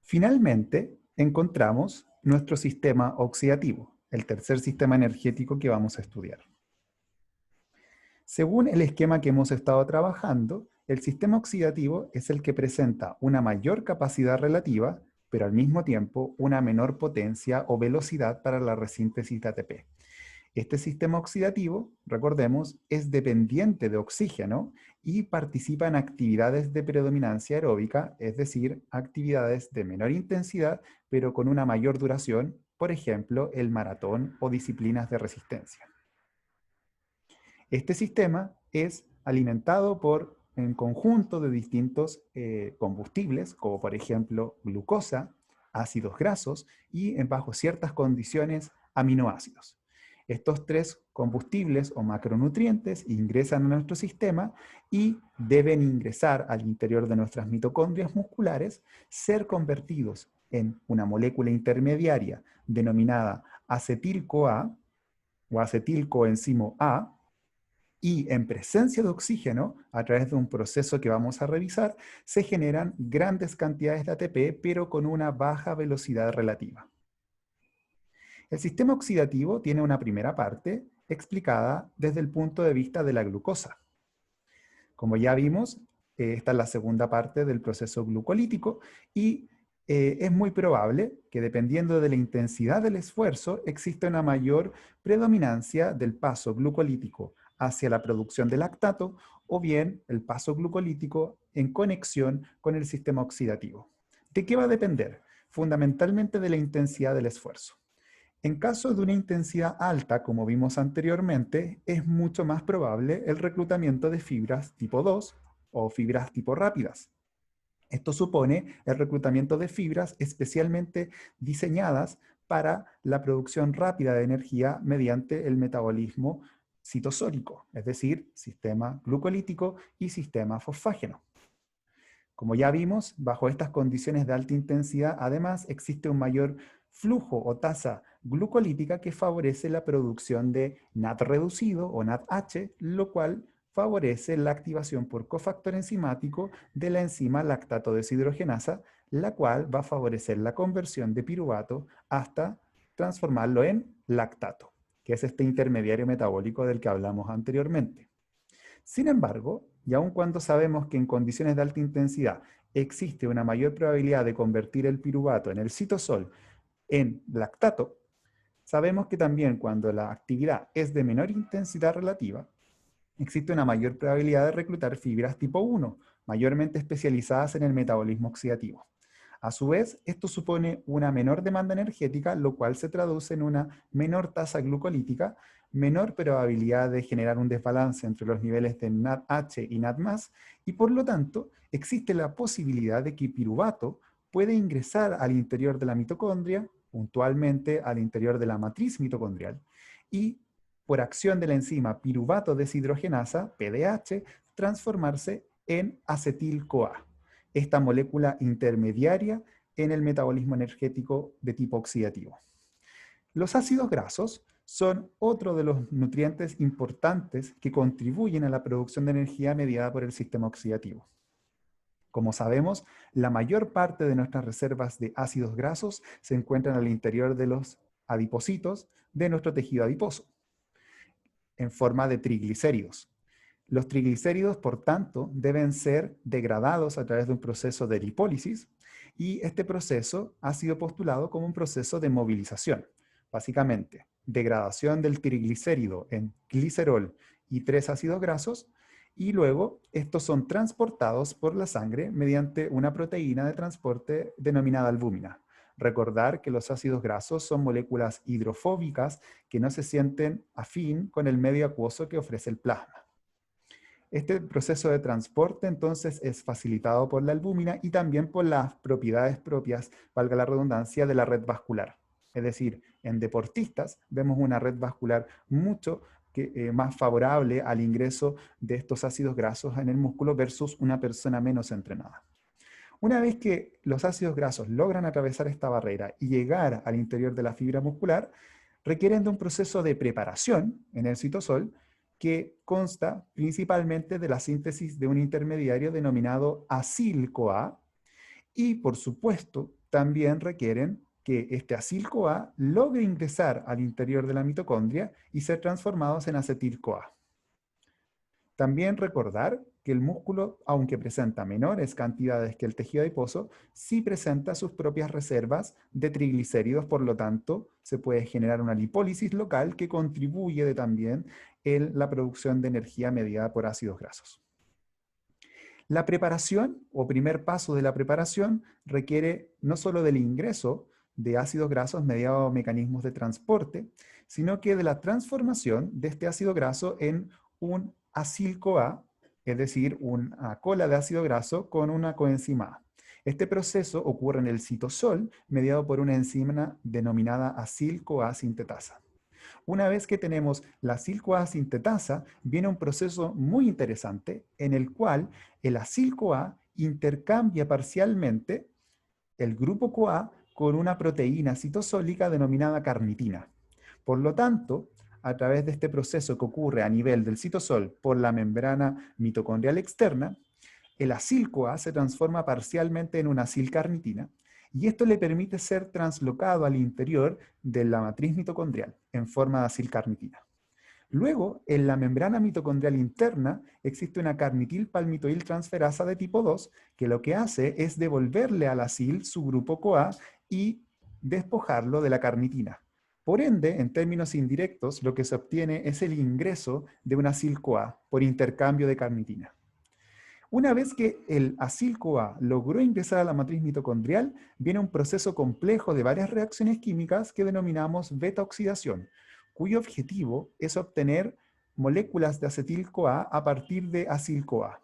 Finalmente, encontramos nuestro sistema oxidativo, el tercer sistema energético que vamos a estudiar. Según el esquema que hemos estado trabajando, el sistema oxidativo es el que presenta una mayor capacidad relativa, pero al mismo tiempo una menor potencia o velocidad para la resíntesis de ATP. Este sistema oxidativo, recordemos, es dependiente de oxígeno y participa en actividades de predominancia aeróbica, es decir, actividades de menor intensidad, pero con una mayor duración, por ejemplo, el maratón o disciplinas de resistencia. Este sistema es alimentado por un conjunto de distintos combustibles, como por ejemplo glucosa, ácidos grasos y, bajo ciertas condiciones, aminoácidos. Estos tres combustibles o macronutrientes ingresan a nuestro sistema y deben ingresar al interior de nuestras mitocondrias musculares, ser convertidos en una molécula intermediaria denominada acetil-CoA o acetilcoenzimo A, y en presencia de oxígeno, a través de un proceso que vamos a revisar, se generan grandes cantidades de ATP, pero con una baja velocidad relativa. El sistema oxidativo tiene una primera parte explicada desde el punto de vista de la glucosa. Como ya vimos, esta es la segunda parte del proceso glucolítico y es muy probable que dependiendo de la intensidad del esfuerzo exista una mayor predominancia del paso glucolítico hacia la producción de lactato o bien el paso glucolítico en conexión con el sistema oxidativo. ¿De qué va a depender? Fundamentalmente de la intensidad del esfuerzo. En caso de una intensidad alta, como vimos anteriormente, es mucho más probable el reclutamiento de fibras tipo 2 o fibras tipo rápidas. Esto supone el reclutamiento de fibras especialmente diseñadas para la producción rápida de energía mediante el metabolismo citosólico, es decir, sistema glucolítico y sistema fosfágeno. Como ya vimos, bajo estas condiciones de alta intensidad, además, existe un mayor flujo o tasa glucolítica que favorece la producción de NAD reducido o NADH, lo cual favorece la activación por cofactor enzimático de la enzima lactato deshidrogenasa, la cual va a favorecer la conversión de piruvato hasta transformarlo en lactato, que es este intermediario metabólico del que hablamos anteriormente. Sin embargo, y aun cuando sabemos que en condiciones de alta intensidad existe una mayor probabilidad de convertir el piruvato en el citosol en lactato, sabemos que también cuando la actividad es de menor intensidad relativa, existe una mayor probabilidad de reclutar fibras tipo 1, mayormente especializadas en el metabolismo oxidativo. A su vez, esto supone una menor demanda energética, lo cual se traduce en una menor tasa glucolítica, menor probabilidad de generar un desbalance entre los niveles de NADH y NAD+, y por lo tanto, existe la posibilidad de que piruvato puede ingresar al interior de la mitocondria, puntualmente al interior de la matriz mitocondrial, y por acción de la enzima piruvato deshidrogenasa, PDH, transformarse en acetil-CoA, esta molécula intermediaria en el metabolismo energético de tipo oxidativo. Los ácidos grasos son otro de los nutrientes importantes que contribuyen a la producción de energía mediada por el sistema oxidativo. Como sabemos, la mayor parte de nuestras reservas de ácidos grasos se encuentran al interior de los adipocitos de nuestro tejido adiposo, en forma de triglicéridos. Los triglicéridos, por tanto, deben ser degradados a través de un proceso de lipólisis y este proceso ha sido postulado como un proceso de movilización. Básicamente, degradación del triglicérido en glicerol y 3 ácidos grasos y luego estos son transportados por la sangre mediante una proteína de transporte denominada albúmina. Recordar que los ácidos grasos son moléculas hidrofóbicas que no se sienten afín con el medio acuoso que ofrece el plasma. Este proceso de transporte entonces es facilitado por la albúmina y también por las propiedades propias, valga la redundancia, de la red vascular. Es decir, en deportistas vemos una red vascular mucho más favorable al ingreso de estos ácidos grasos en el músculo versus una persona menos entrenada. Una vez que los ácidos grasos logran atravesar esta barrera y llegar al interior de la fibra muscular, requieren de un proceso de preparación en el citosol que consta principalmente de la síntesis de un intermediario denominado acil-CoA y, por supuesto, también requieren que este acil-CoA logre ingresar al interior de la mitocondria y ser transformados en acetil-CoA. También recordar que el músculo, aunque presenta menores cantidades que el tejido adiposo, sí presenta sus propias reservas de triglicéridos, por lo tanto, se puede generar una lipólisis local que contribuye también en la producción de energía mediada por ácidos grasos. La preparación, o primer paso de la preparación, requiere no solo del ingreso de ácidos grasos mediados mecanismos de transporte, sino que de la transformación de este ácido graso en un acil-CoA, es decir, una cola de ácido graso con una coenzima A. Este proceso ocurre en el citosol, mediado por una enzima denominada acil-CoA sintetasa. Una vez que tenemos la acil-CoA sintetasa, viene un proceso muy interesante en el cual el acil-CoA intercambia parcialmente el grupo CoA con una proteína citosólica denominada carnitina. Por lo tanto, a través de este proceso que ocurre a nivel del citosol por la membrana mitocondrial externa, el acil-CoA se transforma parcialmente en una acil-carnitina y esto le permite ser translocado al interior de la matriz mitocondrial en forma de acil-carnitina. Luego, en la membrana mitocondrial interna existe una carnitil-palmitoil transferasa de tipo 2 que lo que hace es devolverle al acil su grupo CoA y despojarlo de la carnitina. Por ende, en términos indirectos, lo que se obtiene es el ingreso de un acil-CoA por intercambio de carnitina. Una vez que el acil-CoA logró ingresar a la matriz mitocondrial, viene un proceso complejo de varias reacciones químicas que denominamos beta-oxidación, cuyo objetivo es obtener moléculas de acetil-CoA a partir de acil-CoA.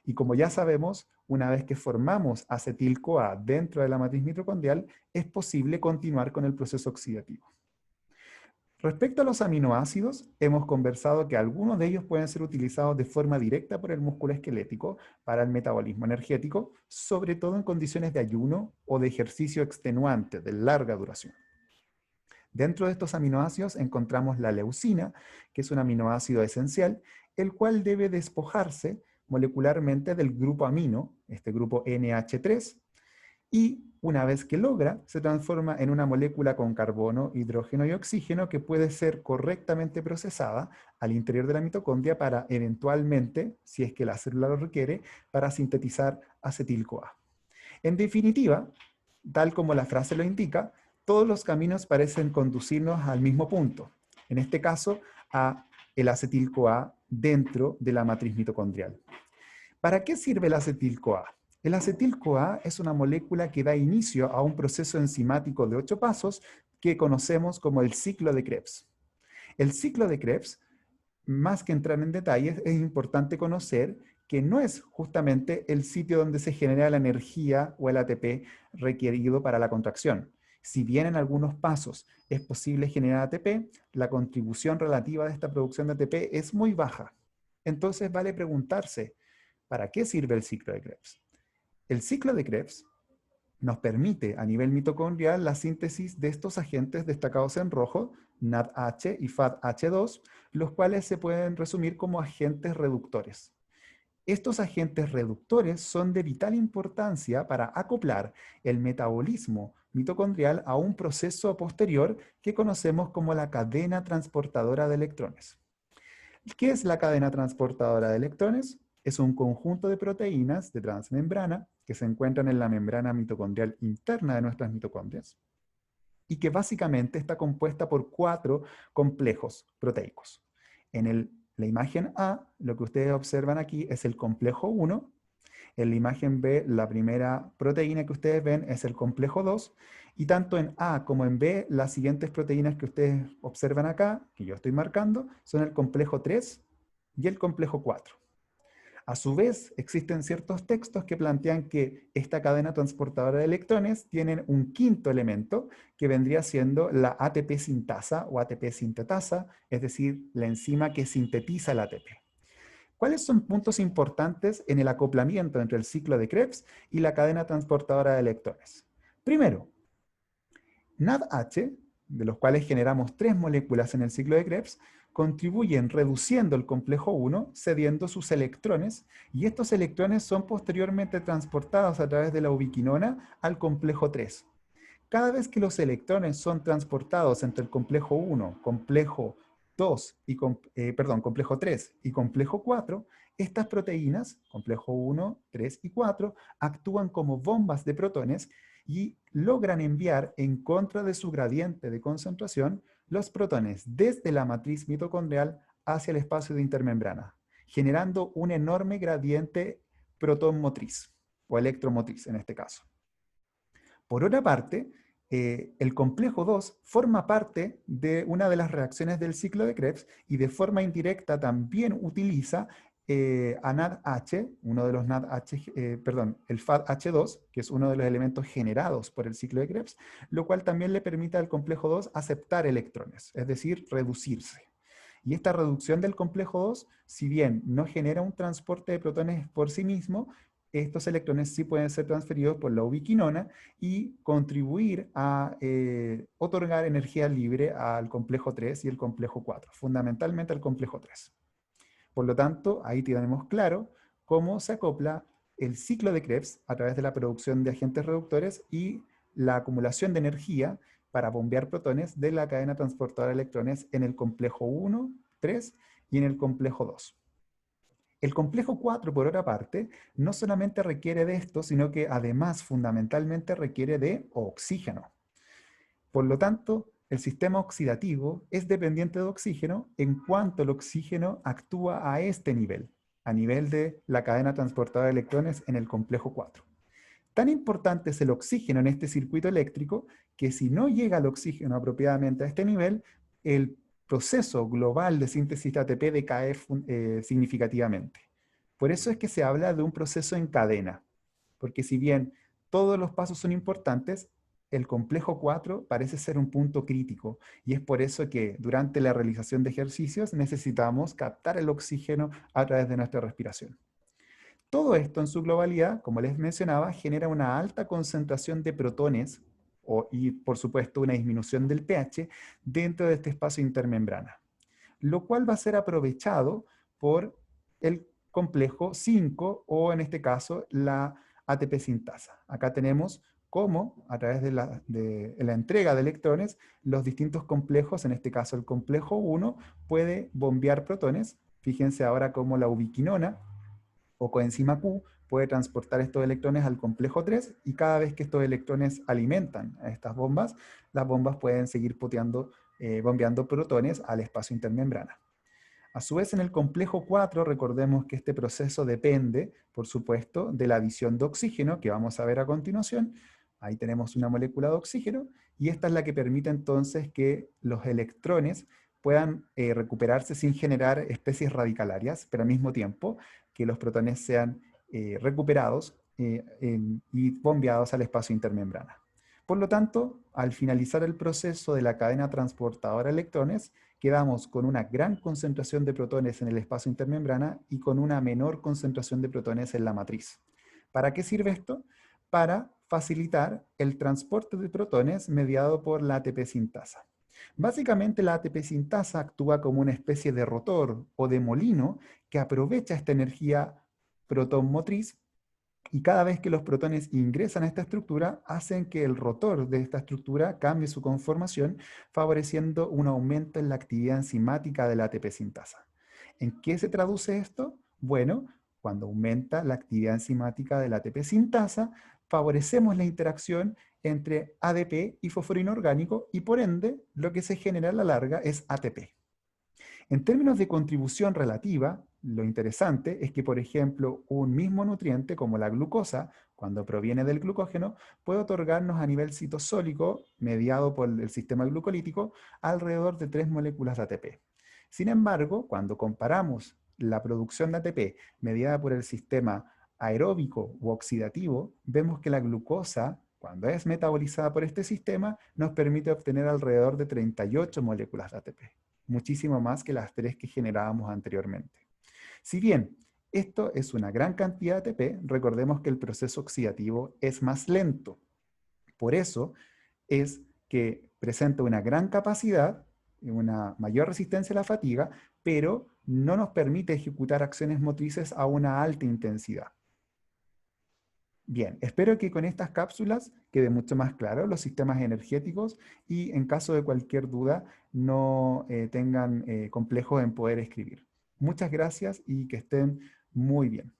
Y como ya sabemos, una vez que formamos acetil-CoA dentro de la matriz mitocondrial, es posible continuar con el proceso oxidativo. Respecto a los aminoácidos, hemos conversado que algunos de ellos pueden ser utilizados de forma directa por el músculo esquelético para el metabolismo energético, sobre todo en condiciones de ayuno o de ejercicio extenuante de larga duración. Dentro de estos aminoácidos encontramos la leucina, que es un aminoácido esencial, el cual debe despojarse molecularmente del grupo amino, este grupo NH3, y una vez que logra, se transforma en una molécula con carbono, hidrógeno y oxígeno que puede ser correctamente procesada al interior de la mitocondria para eventualmente, si es que la célula lo requiere, para sintetizar acetil-CoA. En definitiva, tal como la frase lo indica, todos los caminos parecen conducirnos al mismo punto, en este caso a el acetil-CoA dentro de la matriz mitocondrial. ¿Para qué sirve el acetil-CoA? El acetil-CoA es una molécula que da inicio a un proceso enzimático de 8 pasos que conocemos como el ciclo de Krebs. El ciclo de Krebs, más que entrar en detalles, es importante conocer que no es justamente el sitio donde se genera la energía o el ATP requerido para la contracción. Si bien en algunos pasos es posible generar ATP, la contribución relativa de esta producción de ATP es muy baja. Entonces vale preguntarse, ¿para qué sirve el ciclo de Krebs? El ciclo de Krebs nos permite a nivel mitocondrial la síntesis de estos agentes destacados en rojo, NADH y FADH2, los cuales se pueden resumir como agentes reductores. Estos agentes reductores son de vital importancia para acoplar el metabolismo mitocondrial a un proceso posterior que conocemos como la cadena transportadora de electrones. ¿Qué es la cadena transportadora de electrones? Es un conjunto de proteínas de transmembrana que se encuentran en la membrana mitocondrial interna de nuestras mitocondrias y que básicamente está compuesta por 4 complejos proteicos. En la imagen A, lo que ustedes observan aquí es el complejo 1. En la imagen B, la primera proteína que ustedes ven es el complejo 2. Y tanto en A como en B, las siguientes proteínas que ustedes observan acá, que yo estoy marcando, son el complejo 3 y el complejo 4. A su vez, existen ciertos textos que plantean que esta cadena transportadora de electrones tiene un quinto elemento que vendría siendo la ATP sintasa o ATP sintetasa, es decir, la enzima que sintetiza el ATP. ¿Cuáles son puntos importantes en el acoplamiento entre el ciclo de Krebs y la cadena transportadora de electrones? Primero, NADH, de los cuales generamos 3 moléculas en el ciclo de Krebs, contribuyen reduciendo el complejo 1, cediendo sus electrones, y estos electrones son posteriormente transportados a través de la ubiquinona al complejo 3. Cada vez que los electrones son transportados entre el complejo 1, complejo 2 y complejo 3 y complejo 4, estas proteínas, complejo 1, 3 y 4, actúan como bombas de protones y logran enviar en contra de su gradiente de concentración los protones desde la matriz mitocondrial hacia el espacio de intermembrana, generando un enorme gradiente protonmotriz o electromotriz en este caso. Por otra parte, el complejo 2 forma parte de una de las reacciones del ciclo de Krebs y de forma indirecta también utiliza a NADH, uno de los NADH, el FADH2, que es uno de los elementos generados por el ciclo de Krebs, lo cual también le permite al complejo 2 aceptar electrones, es decir, reducirse. Y esta reducción del complejo 2, si bien no genera un transporte de protones por sí mismo, estos electrones sí pueden ser transferidos por la ubiquinona y contribuir a otorgar energía libre al complejo 3 y el complejo 4, fundamentalmente al complejo 3. Por lo tanto, ahí tenemos claro cómo se acopla el ciclo de Krebs a través de la producción de agentes reductores y la acumulación de energía para bombear protones de la cadena transportadora de electrones en el complejo 1, 3 y en el complejo 2. El complejo 4, por otra parte, no solamente requiere de esto, sino que además fundamentalmente requiere de oxígeno. Por lo tanto, el sistema oxidativo es dependiente de oxígeno en cuanto el oxígeno actúa a este nivel, a nivel de la cadena transportadora de electrones en el complejo 4. Tan importante es el oxígeno en este circuito eléctrico que si no llega el oxígeno apropiadamente a este nivel, el proceso global de síntesis de ATP decae significativamente. Por eso es que se habla de un proceso en cadena, porque si bien todos los pasos son importantes, el complejo 4 parece ser un punto crítico y es por eso que durante la realización de ejercicios necesitamos captar el oxígeno a través de nuestra respiración. Todo esto en su globalidad, como les mencionaba, genera una alta concentración de protones y por supuesto una disminución del pH dentro de este espacio intermembrana, lo cual va a ser aprovechado por el complejo 5 o en este caso la ATP sintasa. Acá tenemos cómo a través de la entrega de electrones los distintos complejos, en este caso el complejo 1, puede bombear protones. Fíjense ahora cómo la ubiquinona o coenzima Q puede transportar estos electrones al complejo 3 y cada vez que estos electrones alimentan a estas bombas, las bombas pueden seguir bombeando protones al espacio intermembrana. A su vez, en el complejo 4, recordemos que este proceso depende, por supuesto, de la adición de oxígeno, que vamos a ver a continuación. Ahí tenemos una molécula de oxígeno, y esta es la que permite entonces que los electrones puedan recuperarse sin generar especies radicalarias, pero al mismo tiempo que los protones sean recuperados y bombeados al espacio intermembrana. Por lo tanto, al finalizar el proceso de la cadena transportadora de electrones, quedamos con una gran concentración de protones en el espacio intermembrana y con una menor concentración de protones en la matriz. ¿Para qué sirve esto? Para facilitar el transporte de protones mediado por la ATP sintasa. Básicamente la ATP sintasa actúa como una especie de rotor o de molino que aprovecha esta energía proton motriz y cada vez que los protones ingresan a esta estructura, hacen que el rotor de esta estructura cambie su conformación, favoreciendo un aumento en la actividad enzimática de la ATP sintasa. ¿En qué se traduce esto? Bueno, cuando aumenta la actividad enzimática de la ATP sintasa, favorecemos la interacción entre ADP y fosforino orgánico y por ende lo que se genera a la larga es ATP. En términos de contribución relativa, lo interesante es que, por ejemplo, un mismo nutriente como la glucosa, cuando proviene del glucógeno, puede otorgarnos a nivel citosólico, mediado por el sistema glucolítico, alrededor de 3 moléculas de ATP. Sin embargo, cuando comparamos la producción de ATP mediada por el sistema aeróbico u oxidativo, vemos que la glucosa, cuando es metabolizada por este sistema, nos permite obtener alrededor de 38 moléculas de ATP, muchísimo más que las 3 que generábamos anteriormente. Si bien esto es una gran cantidad de ATP, recordemos que el proceso oxidativo es más lento. Por eso es que presenta una gran capacidad una mayor resistencia a la fatiga, pero no nos permite ejecutar acciones motrices a una alta intensidad. Bien, espero que con estas cápsulas quede mucho más claro los sistemas energéticos y en caso de cualquier duda no tengan complejos en poder escribir. Muchas gracias y que estén muy bien.